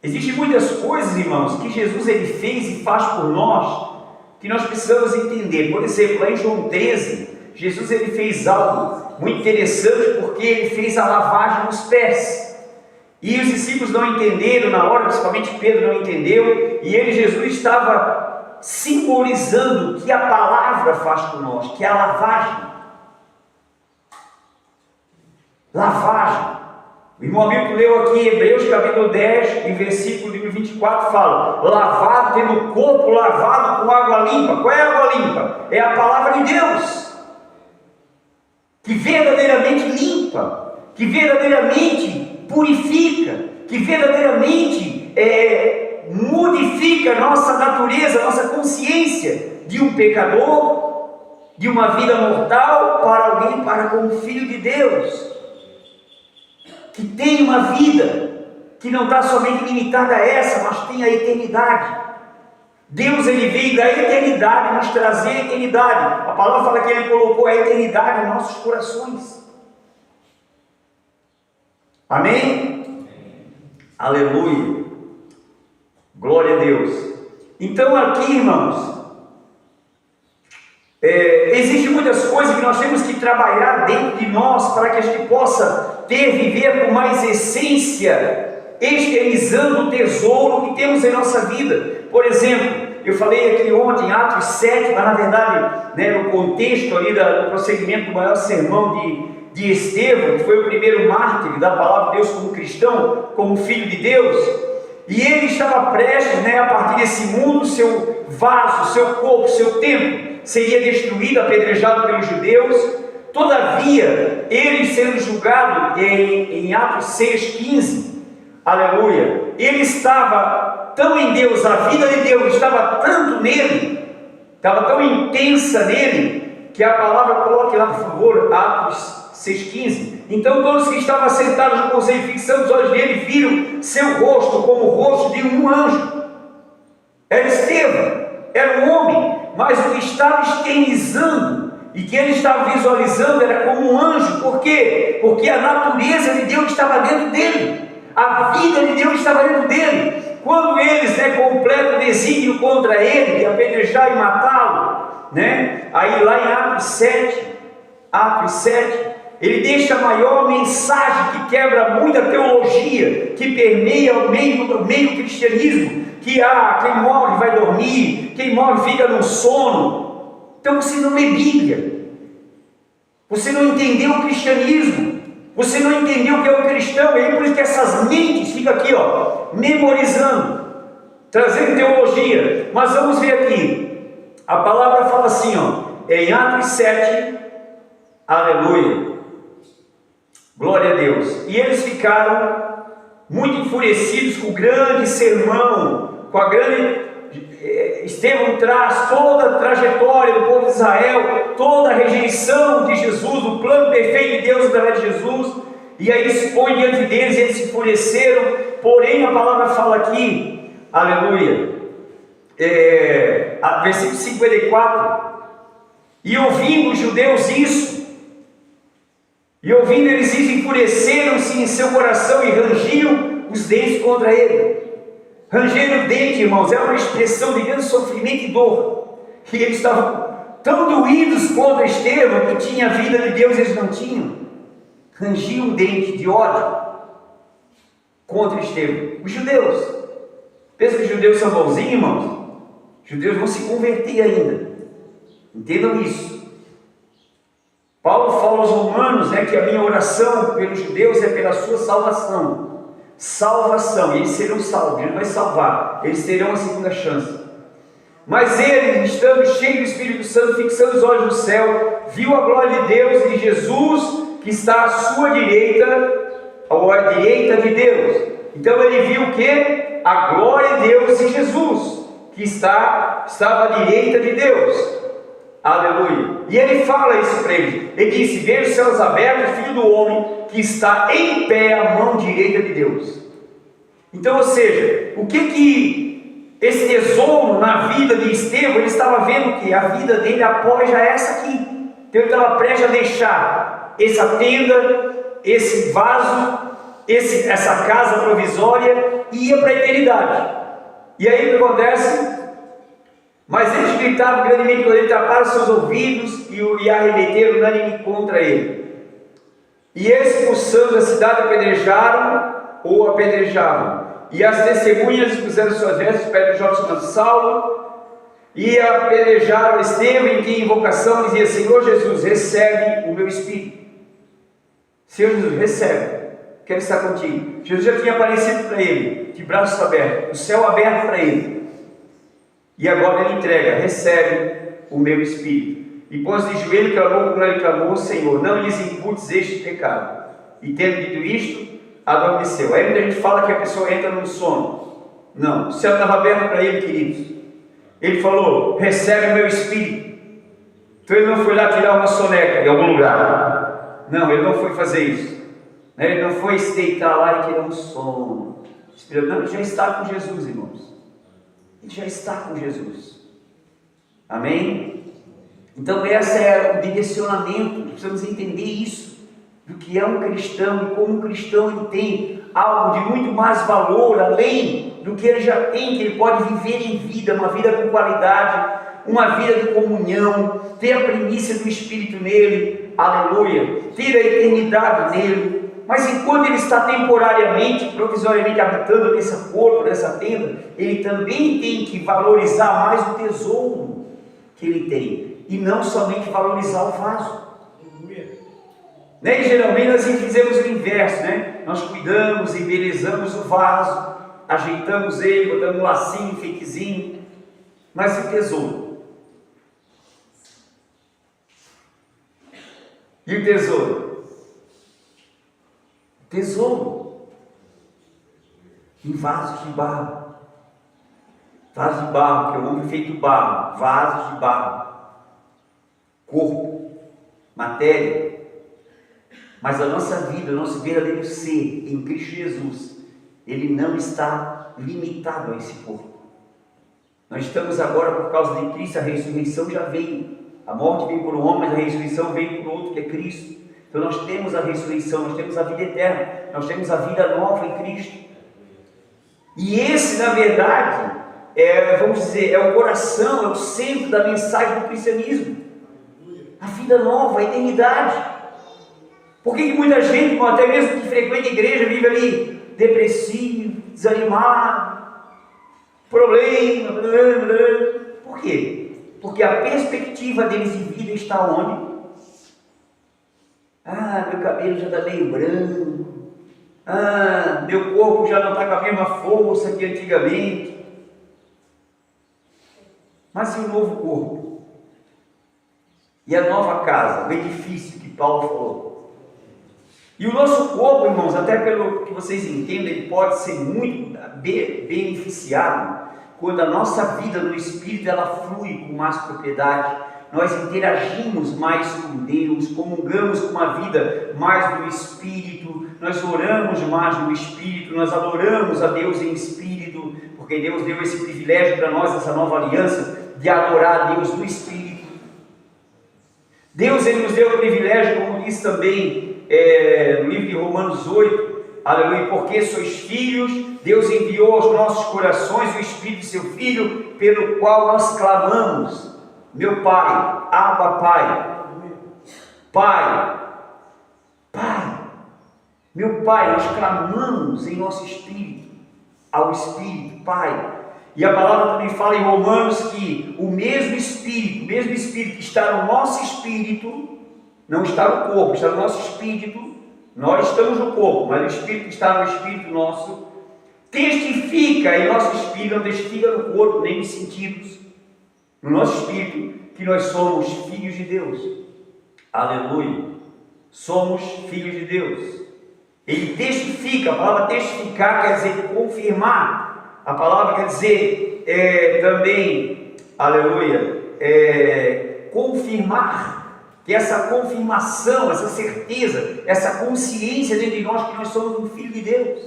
Existem muitas coisas, irmãos, que Jesus ele fez e faz por nós, que nós precisamos entender. Por exemplo, lá em João 13, Jesus ele fez algo muito interessante, porque ele fez a lavagem nos pés. E os discípulos não entenderam na hora, principalmente Pedro não entendeu, e Jesus estava simbolizando o que a palavra faz por nós, que é a lavagem. Lavagem. O irmão amigo leu aqui Hebreus capítulo 10, em versículo 24, fala: lavado, tendo o corpo lavado com água limpa. Qual é a água limpa? É a palavra de Deus, que verdadeiramente limpa, que verdadeiramente purifica, que verdadeiramente modifica a nossa natureza, a nossa consciência de um pecador, de uma vida mortal, para alguém, para com o Filho de Deus, que tem uma vida que não está somente limitada a essa, mas tem a eternidade. Deus ele veio da eternidade nos trazer a eternidade. A palavra fala que ele colocou a eternidade em nossos corações. Amém? Aleluia. Glória a Deus. Então aqui, irmãos, existem muitas coisas que nós temos que trabalhar dentro de nós para que a gente possa viver com mais essência, externizando o tesouro que temos em nossa vida. Por exemplo, eu falei aqui ontem em Atos 7, mas na verdade, no contexto ali do prosseguimento do maior sermão de Estevão, que foi o primeiro mártir da palavra de Deus como cristão, como filho de Deus, e ele estava prestes, a partir desse mundo, seu vaso, seu corpo, seu templo, seria destruído, apedrejado pelos judeus. Todavia, ele sendo julgado em Atos 6,15, aleluia, ele estava tão em Deus, a vida de Deus estava tanto nele, estava tão intensa nele, que a palavra, coloque lá por favor, Atos 6,15. Então todos que estavam sentados no conselho, fixando os olhos nele, viram seu rosto como o rosto de um anjo. Era Estevão, era um homem, mas o que estava externizando e que ele estava visualizando era como um anjo. Por quê? Porque a natureza de Deus estava dentro dele, a vida de Deus estava dentro dele. Quando eles completam o desígnio contra ele, de apedrejar e matá-lo, aí lá em Atos 7, ele deixa a maior mensagem que quebra muita teologia, que permeia o meio cristianismo, que quem morre vai dormir, quem morre fica no sono. Então você não lê Bíblia, você não entendeu o cristianismo, você não entendeu o que é um cristão. E por isso que essas mentes ficam aqui, memorizando, trazendo teologia. Mas vamos ver aqui, a palavra fala assim, em Atos 7, aleluia, glória a Deus. E eles ficaram muito enfurecidos com o grande sermão, com a grande... Estevão traz toda a trajetória do povo de Israel, toda a rejeição de Jesus, o plano perfeito de Deus através de Jesus, e aí expõe diante deles, eles se enfureceram. Porém a palavra fala aqui, aleluia, versículo 54, e ouvindo os judeus isso, eles enfureceram-se em seu coração e rangiam os dentes contra ele. Ranger o dente, irmãos, é uma expressão de grande sofrimento e dor. E eles estavam tão doídos contra Estevão, que tinha a vida de Deus, eles não tinham. Rangiam o dente de ódio contra Estevão. Os judeus. Pensa que os judeus são bonzinhos, irmãos? Os judeus vão se converter ainda. Entendam isso. Paulo fala aos romanos, que a minha oração pelos judeus é pela sua salvação. Salvação, eles serão salvos, ele vai salvar, eles terão a segunda chance. Mas ele, estando cheio do Espírito Santo, fixando os olhos no céu, viu a glória de Deus e Jesus, que está à sua direita, à direita de Deus. Então ele viu o que? A glória de Deus e Jesus, que estava à direita de Deus. Aleluia. E ele fala isso para ele. Ele disse: veja os céus abertos, filho do homem, que está em pé à mão direita de Deus. Então, ou seja, o que esse tesouro na vida de Estevão, ele estava vendo que a vida dele após já essa aqui. Então ele estava prestes a deixar essa tenda, esse vaso, essa casa provisória, e ia para a eternidade. E aí o que acontece? Mas eles gritavam grandemente quando ele taparam seus ouvidos e arremeteram unânime contra ele. E expulsando a cidade, apedrejaram ou apedrejavam. E as testemunhas expuseram suas vestes perto de jovem chamado Saulo, e apedrejaram Estevão, em que invocação dizia: Senhor Jesus, recebe o meu espírito. Senhor Jesus, recebe, quero estar contigo. Jesus já tinha aparecido para ele, de braços abertos, o céu aberto para ele. E agora ele entrega: recebe o meu espírito. E pôs de joelho, clamou como ele clamou: Senhor, não lhes imputes este pecado. E tendo dito isto, adormeceu. Aí muita gente fala que a pessoa entra no sono. Não, o céu estava aberto para ele, queridos. Ele falou: recebe o meu espírito. Então ele não foi lá tirar uma soneca em algum lugar. Não, ele não foi fazer isso. Ele não foi se deitar lá e tirar um sono. Não, ele já está com Jesus, irmãos. Ele já está com Jesus. Amém? Então esse é o direcionamento. Precisamos entender isso, do que é um cristão e como um cristão ele tem algo de muito mais valor, além do que ele já tem, que ele pode viver em vida, uma vida com qualidade, uma vida de comunhão, ter a primícia do Espírito nele, aleluia, ter a eternidade nele. Mas enquanto ele está temporariamente, provisoriamente habitando nesse corpo, nessa tenda, ele também tem que valorizar mais o tesouro que ele tem, e não somente valorizar o vaso. Né? E geralmente nós fizemos o inverso, né? Nós cuidamos, embelezamos o vaso, ajeitamos ele, botamos um lacinho, enfeitezinho, mas e o tesouro? E o tesouro? Tesouro em vasos de barro. Vaso de barro, que é o homem feito barro, vasos de barro, corpo, matéria. Mas a nossa vida, o nosso verdadeiro ser em Cristo Jesus, ele não está limitado a esse corpo. Nós estamos agora, por causa de Cristo, a ressurreição já veio. A morte veio por um homem, mas a ressurreição veio por outro, que é Cristo. Então nós temos a ressurreição, nós temos a vida eterna, nós temos a vida nova em Cristo. E esse, na verdade, vamos dizer, é o coração, é o centro da mensagem do cristianismo. A vida nova, a eternidade. Por que muita gente, até mesmo que frequenta a igreja, vive ali depressivo, desanimado, problema, blá, blá. Por quê? Porque a perspectiva deles de vida está onde? Meu cabelo já está meio branco, meu corpo já não está com a mesma força que antigamente. Mas e o novo corpo? E a nova casa, o edifício que Paulo falou? E o nosso corpo, irmãos, até pelo que vocês entendem, ele pode ser muito beneficiado quando a nossa vida no Espírito ela flui com mais propriedade, nós interagimos mais com Deus, comungamos com uma vida mais no Espírito, nós oramos mais no Espírito, nós adoramos a Deus em Espírito, porque Deus deu esse privilégio para nós, essa nova aliança, de adorar a Deus no Espírito. Deus ele nos deu o privilégio, como diz também no livro de Romanos 8, aleluia, porque sois filhos, Deus enviou aos nossos corações o Espírito de seu Filho, pelo qual nós clamamos, meu Pai, Abba Pai, Pai, meu Pai, nós clamamos em nosso espírito, ao Espírito, Pai. E a palavra também fala em Romanos que o mesmo Espírito que está no nosso espírito, não está no corpo, está no nosso espírito. Nós estamos no corpo, mas o Espírito que está no espírito nosso testifica em nosso espírito, não testifica no corpo, nem nos sentidos, no nosso espírito, que nós somos filhos de Deus. Aleluia! Somos filhos de Deus. Ele testifica, a palavra testificar quer dizer confirmar, a palavra quer dizer também, aleluia, confirmar. Que essa confirmação, essa certeza, essa consciência dentro de nós que nós somos um filho de Deus.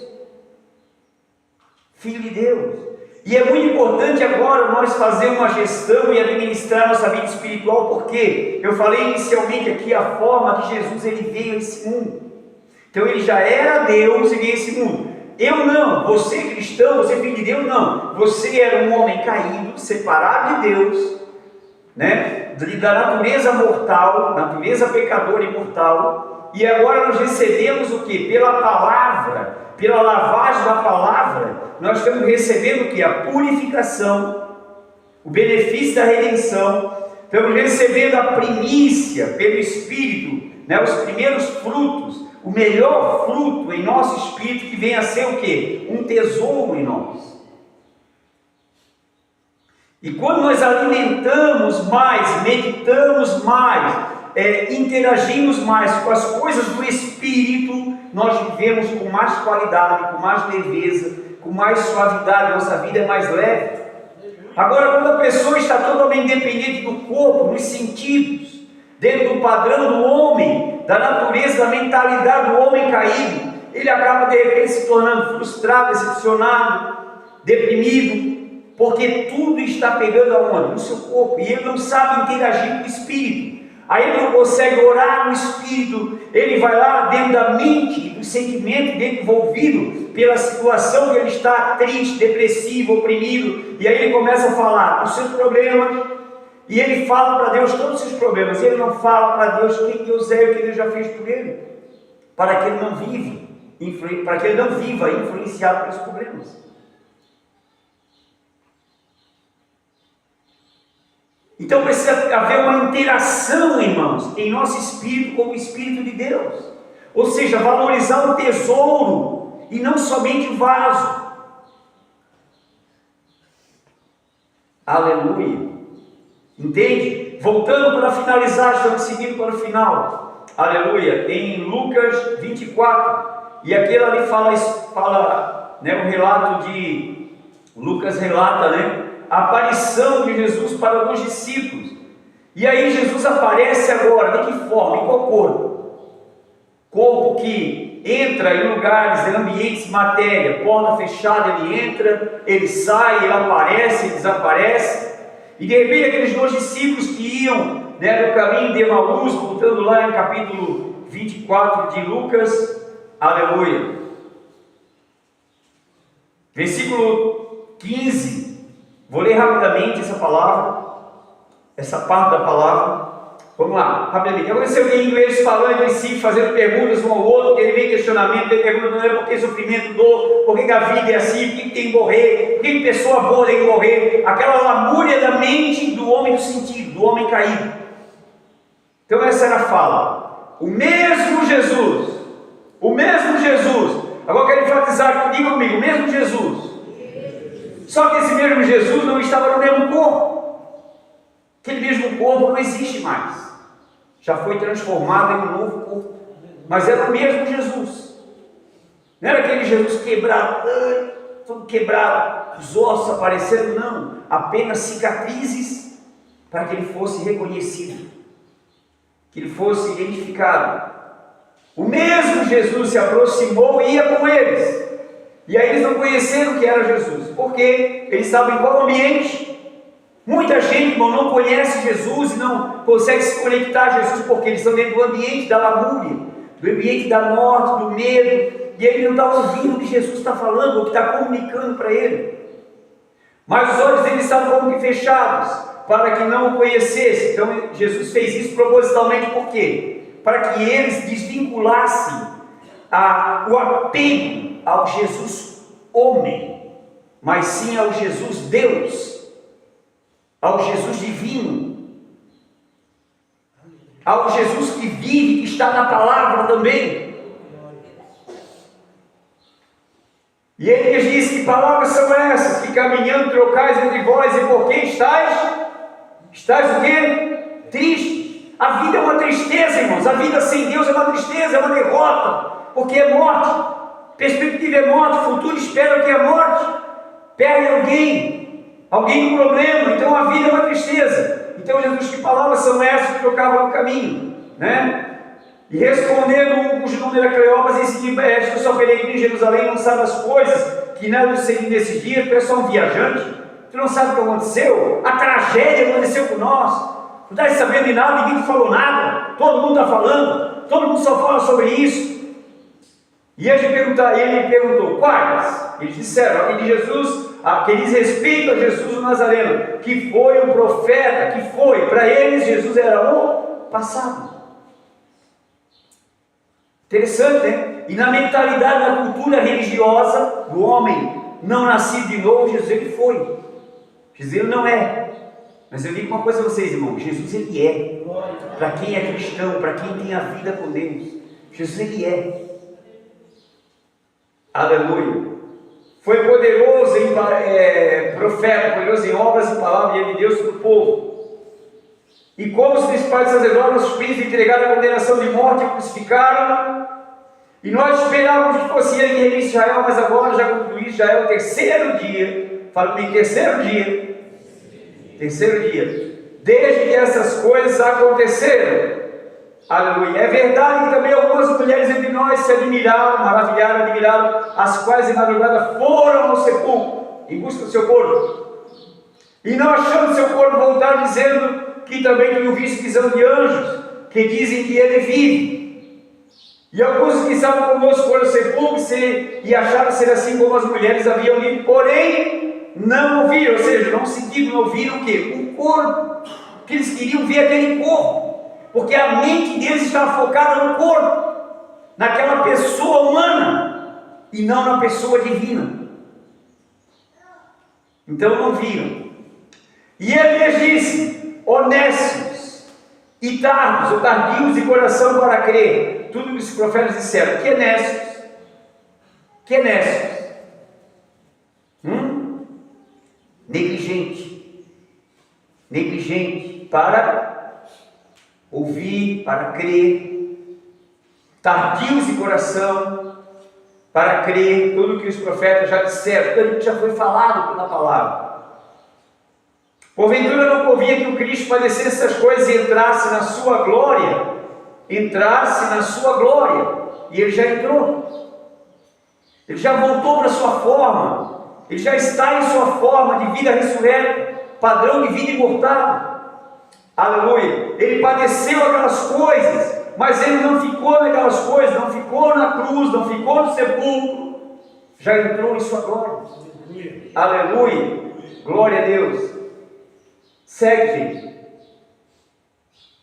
Filho de Deus. E é muito importante agora nós fazer uma gestão e administrar nossa vida espiritual, porque eu falei inicialmente aqui a forma que Jesus ele veio a esse mundo. Então ele já era Deus e veio a esse mundo. Eu não, você cristão cristão, você é filho de Deus, não. Você era um homem caído, separado de Deus, né? Da natureza mortal, natureza pecadora e mortal, e agora nós recebemos o que? Pela palavra, pela lavagem da palavra, nós estamos recebendo o que? A purificação, o benefício da redenção, estamos recebendo a primícia pelo Espírito, né? Os primeiros frutos, o melhor fruto em nosso espírito, que vem a ser o que? Um tesouro em nós. E quando nós alimentamos mais, meditamos mais, interagimos mais com as coisas do Espírito, nós vivemos com mais qualidade, com mais leveza, com mais suavidade, nossa vida é mais leve. Agora, quando a pessoa está totalmente dependente do corpo, dos sentidos, dentro do padrão do homem, da natureza, da mentalidade do homem caído, ele acaba de repente se tornando frustrado, decepcionado, deprimido, porque tudo está pegando aonde? No seu corpo, e ele não sabe interagir com o Espírito. Aí ele não consegue orar no Espírito, ele vai lá dentro da mente, do sentimento dele envolvido pela situação que ele está triste, depressivo, oprimido, e aí ele começa a falar os seus problemas, e ele fala para Deus todos os seus problemas, ele não fala para Deus quem Deus é e o que Deus já fez por ele, para que ele não viva influenciado pelos problemas. Então precisa haver uma interação, irmãos, em nosso espírito com o Espírito de Deus. Ou seja, valorizar o tesouro e não somente o vaso. Aleluia. Entende? Voltando para finalizar, estamos seguindo para o final. Aleluia. Em Lucas 24. E aquele ali fala, né, o relato de Lucas relata, né? A aparição de Jesus para alguns discípulos. E aí Jesus aparece agora, de que forma? Em qual corpo? Corpo que entra em lugares, em ambientes, matéria, porta fechada, ele entra, ele sai, ele aparece, ele desaparece. E de repente aqueles dois discípulos que iam, né, no caminho de Emaús, voltando lá em capítulo 24 de Lucas, aleluia. Versículo 15. Vou ler rapidamente essa palavra, essa parte da palavra. Vamos lá, rapidamente. Aconteceu que indo eles falando em si, fazendo perguntas um ao outro, ele vem questionamento, ele pergunta, não é por que sofrimento, dor, por que a vida é assim, por que tem que morrer, por que pessoa boa tem que morrer, aquela lamúria da mente do homem do sentido, do homem caído. Então essa era a fala. O mesmo Jesus, agora eu quero enfatizar, diga comigo, o mesmo Jesus. Só que esse mesmo Jesus não estava no mesmo corpo. Aquele mesmo corpo não existe mais. Já foi transformado em um novo corpo. Mas era o mesmo Jesus. Não era aquele Jesus quebrado, todo quebrado, os ossos aparecendo, não. Apenas cicatrizes para que ele fosse reconhecido, que ele fosse identificado. O mesmo Jesus se aproximou e ia com eles. E aí eles não conheceram o que era Jesus, porque eles estavam em qual ambiente? Muita gente, irmão, não conhece Jesus e não consegue se conectar a Jesus, porque eles estão dentro do ambiente da lamúria, do ambiente da morte, do medo, e ele não está ouvindo o que Jesus está falando, o que está comunicando para ele. Mas os olhos deles estavam como que fechados, para que não o conhecessem. Então Jesus fez isso propositalmente, por quê? Para que eles desvinculassem o apego ao Jesus homem, mas sim ao Jesus Deus, ao Jesus divino, ao Jesus que vive, que está na palavra também. E ele lhes disse: que palavras são essas, que caminhando trocais entre vós, e por que estáis o quê? Triste. A vida é uma tristeza, irmãos. A vida sem Deus é uma tristeza, é uma derrota, porque é morte. Perspectiva é morte, futuro espera que é morte. Perde alguém no problema, então a vida é uma tristeza. Então Jesus, que palavras são essas que trocavam no caminho, né? E respondendo um cujo nome era Cleopas, em seguida, eu sou peregrino em Jerusalém, não sabe as coisas que não sucedem nesses dias, tu és só um viajante, tu não sabe o que aconteceu, a tragédia aconteceu com nós, tu não estás sabendo de nada, ninguém te falou nada, todo mundo está falando, todo mundo só fala sobre isso. E ele perguntou, quais? Eles disseram, aquele de Jesus, que diz respeito a Jesus o Nazareno, que foi um profeta, que foi. Para eles, Jesus era o passado. Interessante, né? E na mentalidade, na cultura religiosa do homem não nascido de novo, Jesus ele foi. Jesus ele não é. Mas eu digo uma coisa a vocês, irmãos, Jesus ele é. Para quem é cristão, para quem tem a vida com Deus, Jesus ele é. Aleluia. Foi poderoso em profeta, poderoso em obras e palavras de Deus para o povo. E como os principais sacerdotes, os príncipes entregaram a condenação de morte e crucificaram. E nós esperávamos que fosse ele que remisse Israel, mas agora já concluí, já é o terceiro dia. Fala em terceiro dia. Terceiro dia. Desde que essas coisas aconteceram. Aleluia. É verdade que também algumas mulheres entre nós se admiraram, admiraram, as quais em madrugada foram ao sepulcro, em busca do seu corpo. E não achando seu corpo, voltaram dizendo que também tinham visto visão de anjos, que dizem que ele vive. E alguns que estavam conosco foram ao sepulcro e acharam ser assim como as mulheres haviam dito, porém não ouviram, ou seja, não sentiram, não ouviram o quê? O corpo, que eles queriam ver aquele corpo, porque a mente deles estava focada no corpo, naquela pessoa humana, e não na pessoa divina. Então não viram. E ele lhes disse, honestos e tardos, ou tardios de coração para crer, tudo que os profetas disseram, que é nestos, que é nestos, negligente para ouvir, para crer, tardios de coração para crer, tudo que os profetas já disseram, tudo que já foi falado pela palavra. Porventura não convinha que o Cristo padecesse essas coisas e entrasse na sua glória, e ele já entrou, ele já voltou para a sua forma, ele já está em sua forma de vida ressurreta, padrão de vida imortal, aleluia. Ele padeceu aquelas coisas, mas ele não ficou naquelas coisas, não ficou na cruz, não ficou no sepulcro, já entrou em sua glória, aleluia, glória a Deus. Segue, gente.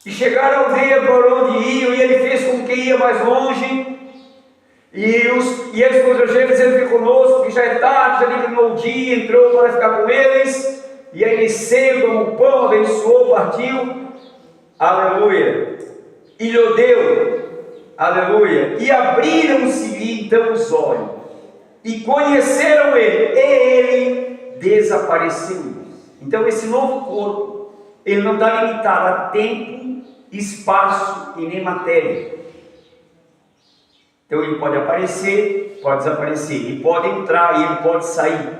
E chegaram à aldeia por onde iam, e ele fez com que ia mais longe, e eles constrangeram, dizendo, fica conosco, que já é tarde, já declinou o dia, entrou para ficar com eles, e aí ele cedo, tomou o pão, abençoou, partiu, aleluia, e lhe deu, aleluia, e abriram-se então os olhos, e conheceram ele, e ele desapareceu. Então esse novo corpo, ele não está limitado a tempo, espaço e nem matéria. Então ele pode aparecer, pode desaparecer, ele pode entrar e ele pode sair.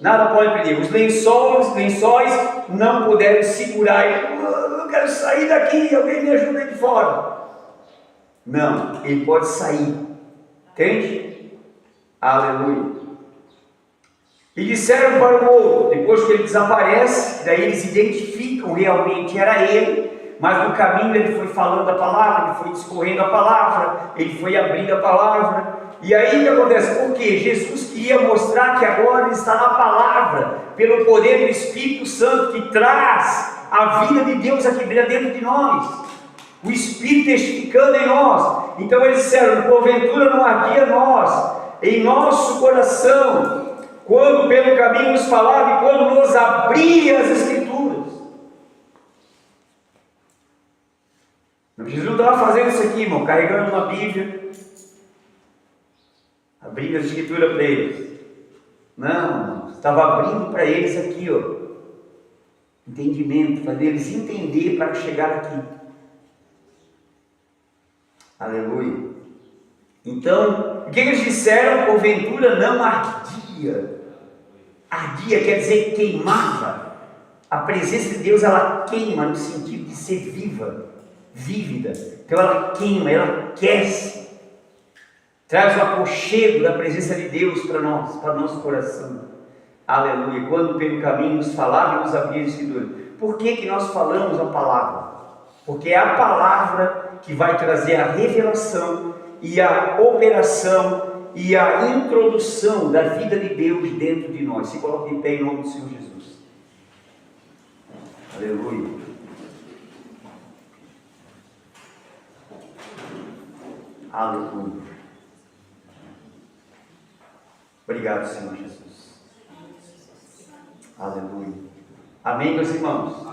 Nada pode prender. Os lençóis não puderam segurar ele. Eu quero sair daqui, alguém me ajuda aqui fora. Não, ele pode sair. Entende? Aleluia. E disseram para o outro, depois que ele desaparece, daí eles identificam realmente era ele, mas no caminho ele foi falando a palavra, ele foi discorrendo a palavra, ele foi abrindo a palavra. E aí o que acontece? Porque Jesus queria mostrar que agora ele está na palavra, pelo poder do Espírito Santo que traz a vida de Deus aqui dentro de nós, o Espírito testificando em nós. Então eles disseram, porventura não ardia nós, em nosso coração, quando pelo caminho nos falava e quando nos abria as Escrituras. Jesus não estava fazendo isso aqui, irmão, carregando uma Bíblia, abrindo a Escritura para eles. Não, estava abrindo para eles aqui, ó, entendimento, fazer eles entender para chegar aqui. Aleluia. Então, o que eles disseram? Porventura não ardia. Ardia quer dizer queimava. A presença de Deus, ela queima no sentido de ser viva, vívida. Então ela queima, ela aquece, traz o aconchego da presença de Deus para nós, para o nosso coração. Aleluia. Quando pelo caminho nos falava e nos abria a Escritura. Por que nós falamos a palavra? Porque é a palavra que vai trazer a revelação e a operação e a introdução da vida de Deus dentro de nós. Se coloque de pé em nome do Senhor Jesus. Aleluia. Aleluia. Obrigado, Senhor Jesus. Aleluia. Amém, meus irmãos?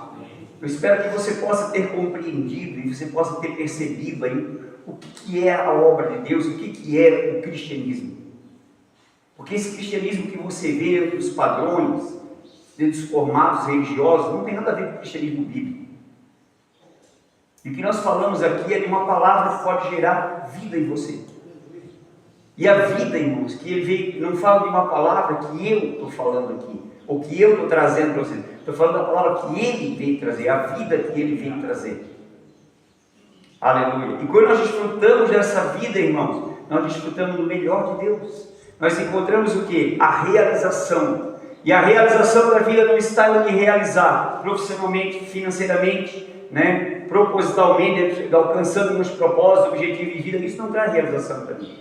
Eu espero que você possa ter compreendido e você possa ter percebido aí o que é a obra de Deus, o que é o cristianismo. Porque esse cristianismo que você vê dos padrões, dos formatos religiosos, não tem nada a ver com o cristianismo bíblico. E o que nós falamos aqui é de uma palavra que pode gerar vida em você. E a vida, irmãos, que ele veio, não fala de uma palavra que eu estou falando aqui, ou que eu estou trazendo para vocês. Estou falando da palavra que ele veio trazer, a vida que ele veio trazer. Aleluia. E quando nós desfrutamos dessa vida, irmãos, nós desfrutamos do melhor de Deus. Nós encontramos o quê? A realização. E a realização da vida não está em realizar profissionalmente, financeiramente, né? Propositalmente, alcançando meus propósitos, objetivos de vida. Isso não traz realização para mim.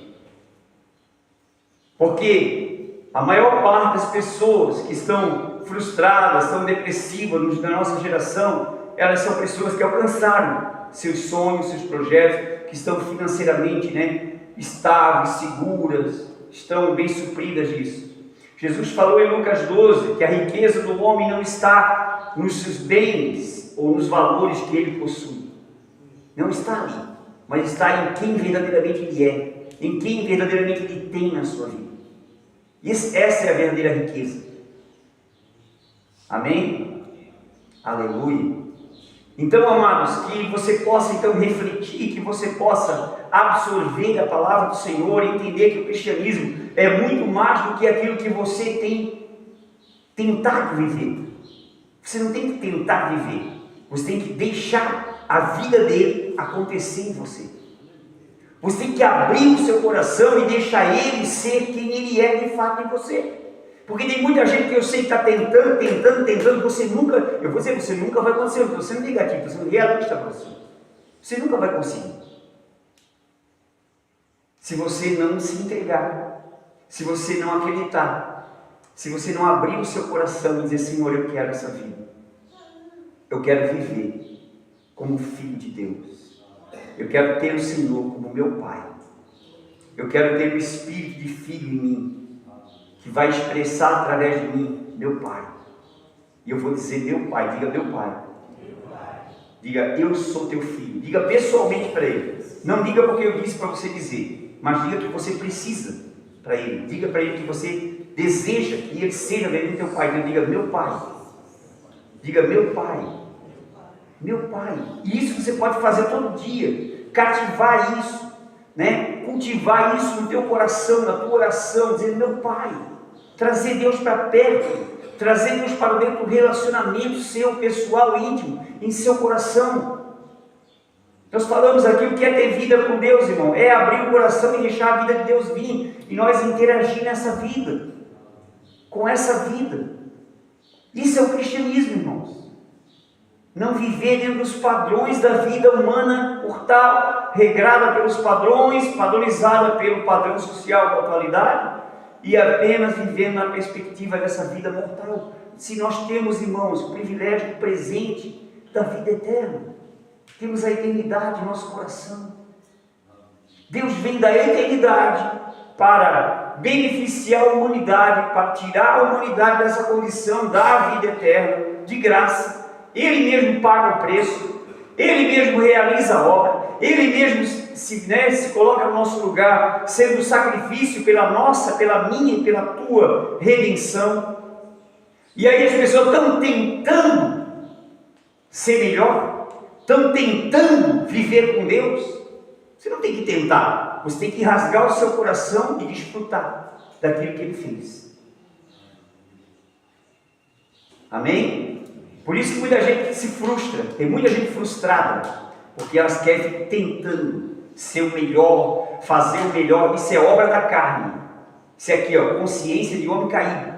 Porque a maior parte das pessoas que estão frustradas, estão depressivas da nossa geração, elas são pessoas que alcançaram seus sonhos, seus projetos, que estão financeiramente, né, estáveis, seguras, estão bem supridas disso. Jesus falou em Lucas 12 que a riqueza do homem não está nos seus bens ou nos valores que ele possui. Não está ali, mas está em quem verdadeiramente ele é, em quem verdadeiramente ele tem na sua vida. Essa é a verdadeira riqueza. Amém? Aleluia. Então, amados, que você possa então refletir, que você possa absorver a palavra do Senhor e entender que o cristianismo é muito mais do que aquilo que você tem tentado viver. Você não tem que tentar viver, você tem que deixar a vida dele acontecer em você. Você tem que abrir o seu coração e deixar ele ser quem ele é de fato em você. Porque tem muita gente que eu sei que está tentando, você nunca, eu vou dizer, você nunca vai conseguir, estou sendo negativo, estou sendo realista para você. Você nunca vai conseguir. Se você não se entregar, se você não acreditar, se você não abrir o seu coração e dizer, Senhor, eu quero essa vida. Eu quero viver como filho de Deus. Eu quero ter o Senhor como meu Pai. Eu quero ter o espírito de filho em mim, que vai expressar através de mim, meu Pai. E eu vou dizer, meu Pai, diga meu Pai. Diga, eu sou teu filho. Diga pessoalmente para ele. Não diga porque eu disse para você dizer, mas diga que você precisa para ele. Diga para ele que você deseja que ele seja mesmo teu Pai. Então diga, meu Pai. Diga, meu Pai. Meu Pai. E isso você pode fazer todo dia. Cativar isso, né? Cultivar isso no teu coração, na tua oração, dizer, meu Pai. Trazer Deus para perto, trazer Deus para dentro do relacionamento seu, pessoal, íntimo, em seu coração. Nós falamos aqui o que é ter vida com Deus, irmão, é abrir o coração e deixar a vida de Deus vir, e nós interagir nessa vida, com essa vida. Isso é o cristianismo, irmãos. Não viver dentro dos padrões da vida humana, por tal, regrada pelos padrões, padronizada pelo padrão social da atualidade, e apenas vivendo na perspectiva dessa vida mortal. Se nós temos, irmãos, o privilégio do presente da vida eterna, temos a eternidade em nosso coração. Deus vem da eternidade para beneficiar a humanidade, para tirar a humanidade dessa condição da vida eterna, de graça. Ele mesmo paga o preço, ele mesmo realiza a obra, ele mesmo se coloca no nosso lugar, sendo um sacrifício pela nossa, pela minha e pela tua redenção. E aí as pessoas estão tentando ser melhor, estão tentando viver com Deus. Você não tem que tentar, você tem que rasgar o seu coração e desfrutar daquilo que Ele fez. Amém? Por isso que muita gente se frustra, tem muita gente frustrada, porque elas querem ficar tentando ser o melhor, fazer o melhor. Isso é obra da carne. Isso é aqui, ó, consciência de homem caído.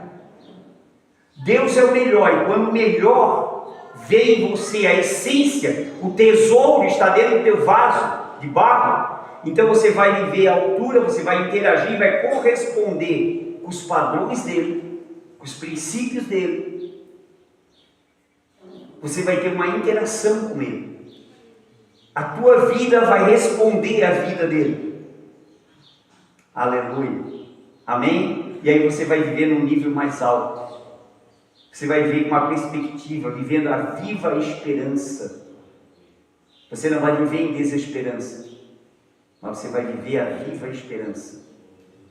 Deus é o melhor, e quando o melhor vem em você, a essência, o tesouro está dentro do teu vaso de barro, Então você vai viver à altura, você vai interagir, vai corresponder com os padrões dele, com os princípios dele. Você vai ter uma interação com ele. A tua vida vai responder à vida dele. Aleluia. Amém? E aí você vai viver num nível mais alto. Você vai viver com uma perspectiva, vivendo a viva esperança. Você não vai viver em desesperança, mas você vai viver a viva esperança.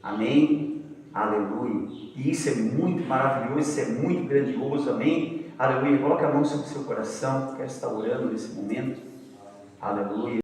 Amém? Aleluia. E isso é muito maravilhoso, isso é muito grandioso. Amém? Aleluia. Coloque a mão sobre o seu coração. Quero estar orando nesse momento. Aleluia.